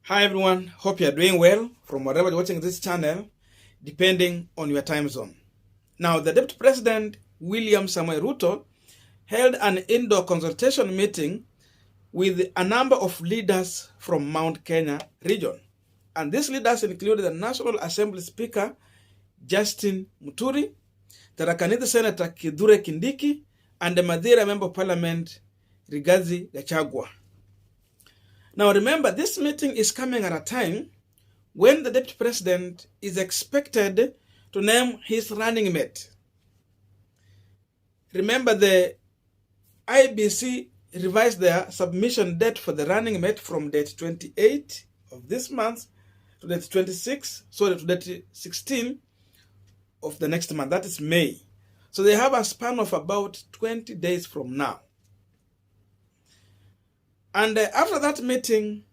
Hi everyone, hope you are doing well from wherever you're watching this channel, depending on your time zone. Now, the Deputy President, William Samoei Ruto, held an indoor consultation meeting with a number of leaders from Mount Kenya region. And these leaders included the National Assembly Speaker, Justin Muturi, the Tharaka Senator Kithure Kindiki, and the Madeira Member of Parliament, Rigathi Gachagua. Now remember, this meeting is coming at a time when the Deputy President is expected to name his running mate. Remember, the IBC revised their submission date for the running mate from date 28 of this month to date 26, sorry, to date 16 of the next month, that is May. So they have a span of about 20 days from now. And after that meeting,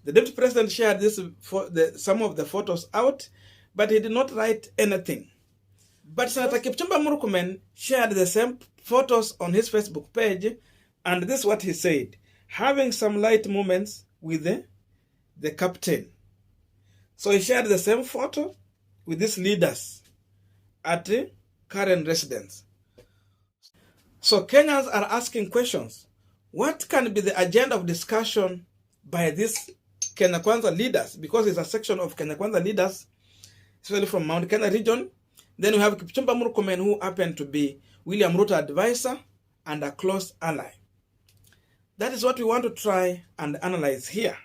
the Deputy President shared some of the photos out, but he did not write anything. But Senator Kipchumba Murkonmen shared the same photos on his Facebook page, and this is what he said, having some light moments with the captain. So he shared the same photo with these leaders at the current residence. So Kenyans are asking questions. What can be the agenda of discussion by these Kenya Kwanza leaders? Because it's a section of Kenya Kwanza leaders, especially from Mount Kenya region. Then we have Kipchumba Murkonmen, who happened to be William Ruto advisor and a close ally. That is what we want to try and analyze here.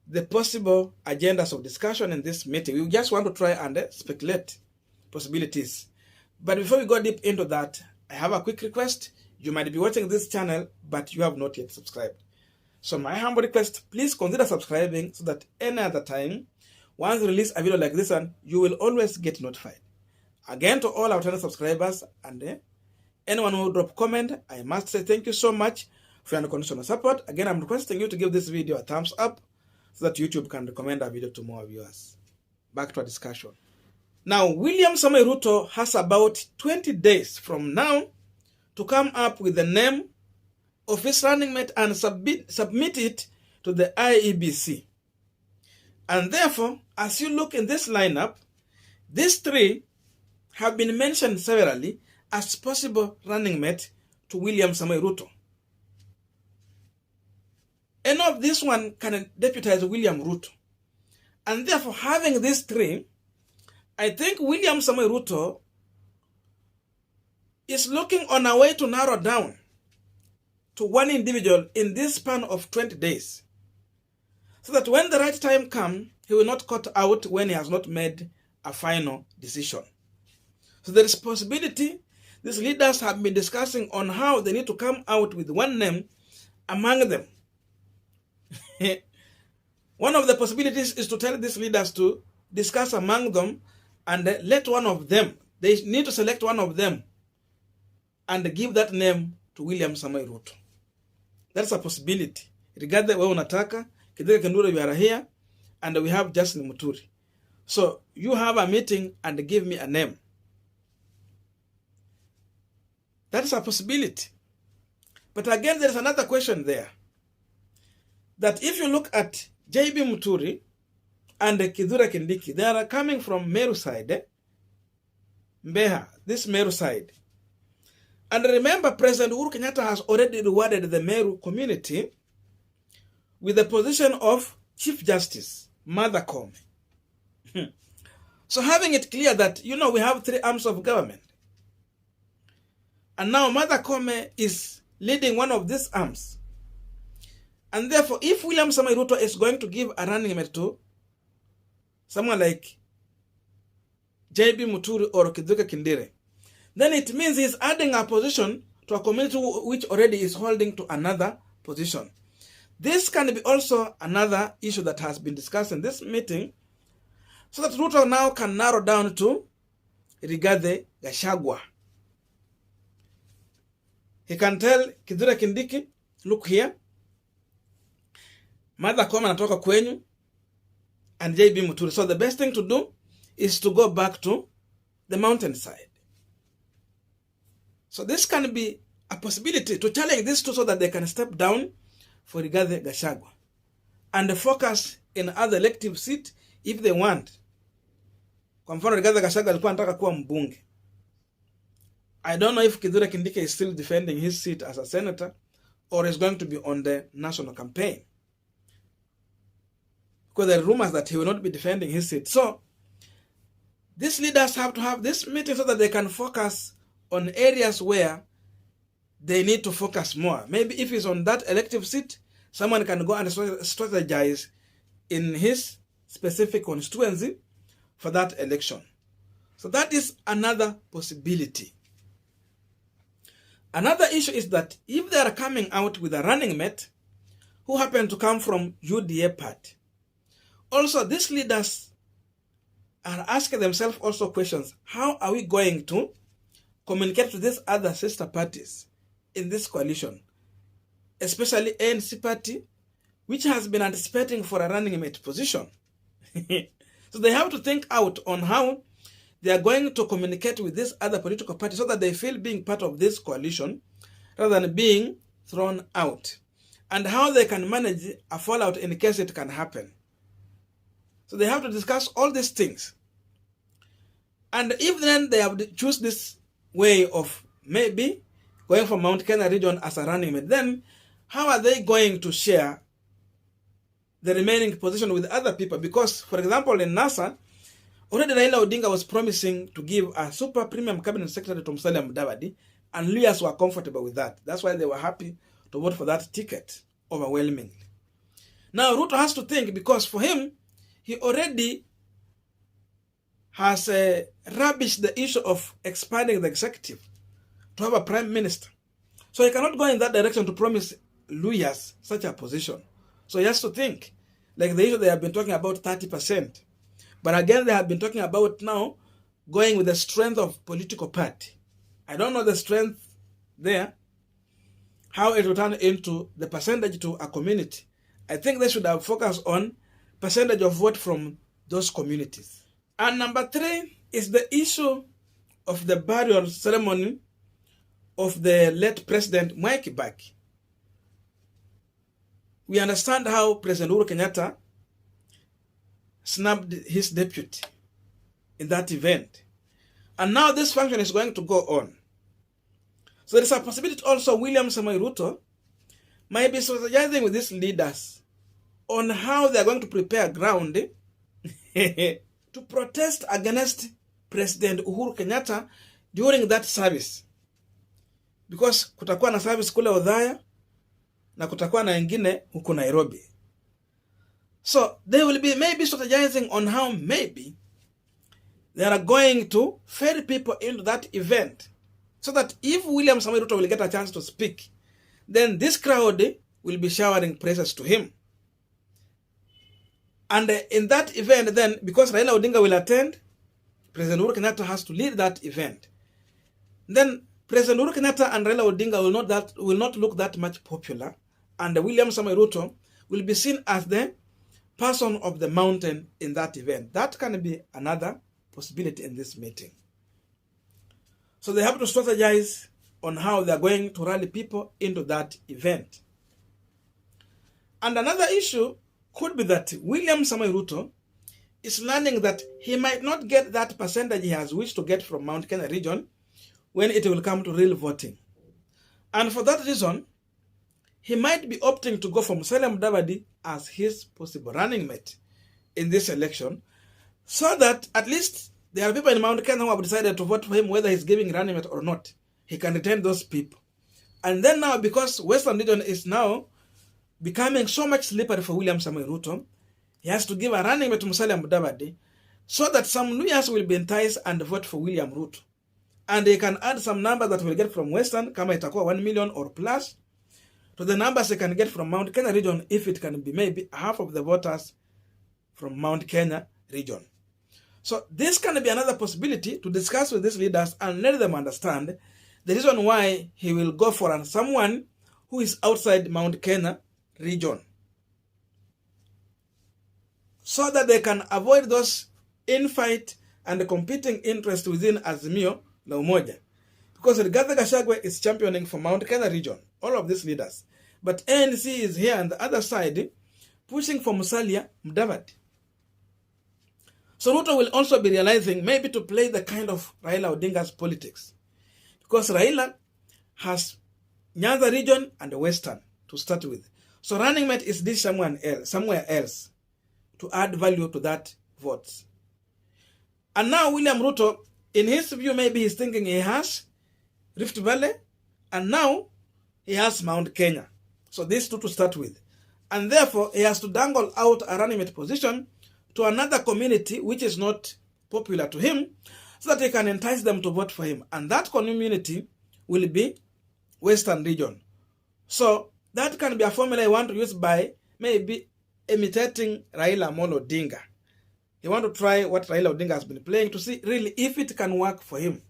The possible agendas of discussion in this meeting. We just want to try and speculate possibilities. But before we go deep into that, I have a quick request. You might be watching this channel, but you have not yet subscribed. So my humble request, please consider subscribing so that any other time, once we release a video like this one, you will always get notified. Again, to all our channel subscribers and anyone who drop comment, I must say thank you so much for your unconditional support. Again, I'm requesting you to give this video a thumbs up so that YouTube can recommend our video to more viewers. Back to our discussion. Now, William Samoei Ruto has about 20 days from now to come up with the name of his running mate and submit it to the IEBC. And therefore, as you look in this lineup, these three have been mentioned severally as possible running mate to William Samoei Ruto. Any of this one can deputize William Ruto. And therefore, having these three, I think William Samoei Ruto is looking on a way to narrow down to one individual in this span of 20 days. So that when the right time comes, he will not cut out when he has not made a final decision. So there is possibility these leaders have been discussing on how they need to come out with one name among them. One of the possibilities is to tell these leaders to discuss among them and let one of them, they need to select one of them and give that name to William Samoei Ruto. That's a possibility. Regardless wewe unataka, Kindiki, you are here, and we have Justin Muturi. So you have a meeting and give me a name. That's a possibility. But again, there's another question there. That if you look at JB Muturi and Kithure Kindiki, they are coming from Meru side, Mbeha, this Meru side. And remember, President Uhuru Kenyatta has already rewarded the Meru community with the position of Chief Justice, Murkonmen. So having it clear that, we have three arms of government. And now Murkonmen is leading one of these arms. And therefore, if William Samoei Ruto is going to give a running mate to someone like JB Muturi or Kithure Kindiki, then it means he's adding a position to a community which already is holding to another position. This can be also another issue that has been discussed in this meeting, so that Ruto now can narrow down to Rigathi Gachagua. He can tell Kithure Kindiki, look here, Murkonmen anatoka kwenyu, and JB Muturi. So the best thing to do is to go back to the mountainside. So this can be a possibility to challenge these two so that they can step down for Rigathi Gachagua. and focus in other elective seat if they want. Kwa mfano Rigathi Gachagua alikuwa anataka kuwa mbunge. I don't know if Kithure Kindiki is still defending his seat as a senator or is going to be on the national campaign, because there are rumors that he will not be defending his seat. So these leaders have to have this meeting so that they can focus on areas where they need to focus more. Maybe if he's on that elective seat, someone can go and strategize in his specific constituency for that election. So that is another possibility. Another issue is that if they are coming out with a running mate who happen to come from UDA party, also these leaders are asking themselves also questions. How are we going to communicate to these other sister parties in this coalition, especially ANC party, which has been anticipating for a running mate position? So they have to think out on how they are going to communicate with this other political party so that they feel being part of this coalition rather than being thrown out, and how they can manage a fallout in case it can happen. So they have to discuss all these things. And if then they have to choose this way of maybe going from Mount Kenya region as a running mate, then how are they going to share the remaining position with other people? Because, for example, in NASA, already Raila Odinga was promising to give a super premium cabinet secretary to Musalia Mudavadi, and Luhyas were comfortable with that. That's why they were happy to vote for that ticket overwhelmingly. Now Ruto has to think, because for him, he already has rubbished the issue of expanding the executive to have a prime minister. So he cannot go in that direction to promise Luhyas such a position. So he has to think, like the issue they have been talking about 30%. But again, they have been talking about now going with the strength of political party. I don't know the strength there, how it will turn into the percentage to a community. I think they should have focused on percentage of vote from those communities. And number 3 is the issue of the burial ceremony of the late President Mwai Kibaki. We understand how President Uhuru Kenyatta snubbed his deputy in that event. And now this function is going to go on. So there is a possibility also William Samoei Ruto might be strategizing with these leaders on how they are going to prepare ground to protest against President Uhuru Kenyatta during that service. Because kutakuwa na service kule Othaya na kutakuwa na ingine huko Nairobi. So they will be maybe strategizing on how maybe they are going to ferry people into that event, so that if William Samoei Ruto will get a chance to speak, then this crowd will be showering praises to him. And in that event then, because Raila Odinga will attend, President Uhuru Kenyatta has to lead that event. Then President Uhuru Kenyatta and Raila Odinga will not look that much popular, and William Samoei Ruto will be seen as the person of the mountain in that event. That can be another possibility in this meeting. So they have to strategize on how they are going to rally people into that event. And another issue could be that William Samoei Ruto is learning that he might not get that percentage he has wished to get from Mount Kenya region when it will come to real voting. And for that reason, he might be opting to go for Musalia Mudavadi as his possible running mate in this election, so that at least there are people in Mount Kenya who have decided to vote for him, whether he's giving running mate or not. He can retain those people. And then now, because Western region is now becoming so much slippery for William Samoei Ruto, he has to give a running mate to Musalia Mudavadi, so that some Luhyas will be enticed and vote for William Ruto. And they can add some numbers that will get from Western, kama itakuwa 1 million or plus, to the numbers they can get from Mount Kenya region, if it can be maybe half of the voters from Mount Kenya region. So this can be another possibility to discuss with these leaders and let them understand the reason why he will go for someone who is outside Mount Kenya region, so that they can avoid those infight and competing interests within Azimio la Umoja. Because Rigathi Gachagua is championing for Mount Kenya region, all of these leaders. But ANC is here on the other side, pushing for Musalia Mudavadi. So Ruto will also be realizing maybe to play the kind of Raila Odinga's politics. Because Raila has Nyanza region and the Western to start with. So running mate is this somewhere else to add value to that votes. And now William Ruto, in his view, maybe he's thinking he has Rift Valley and now he has Mount Kenya. So these two to start with. And therefore, he has to dangle out a running mate position to another community which is not popular to him so that he can entice them to vote for him. And that community will be Western region. So that can be a formula you want to use by maybe imitating Raila Amolo Odinga. You want to try what Raila Odinga has been playing to see really if it can work for him.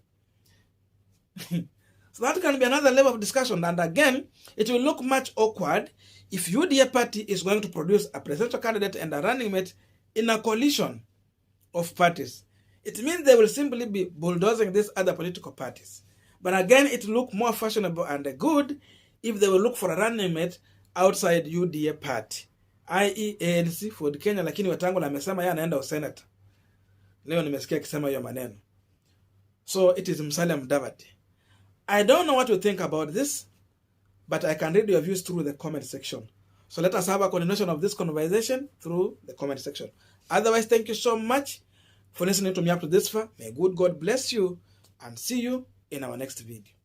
So that can be another level of discussion. And again, it will look much awkward if UDA party is going to produce a presidential candidate and a running mate in a coalition of parties. It means they will simply be bulldozing these other political parties. But again, it will look more fashionable and good if they will look for a running mate outside UDA party, i.e. ANC for Kenya, lakini Wetangula amesema yeye anaenda usenata. Leo nimesikia akisema hiyo maneno. So it is Musalia Mudavadi. I don't know what you think about this, but I can read your views through the comment section. So let us have a continuation of this conversation through the comment section. Otherwise, thank you so much for listening to me up to this far. May good God bless you and see you in our next video.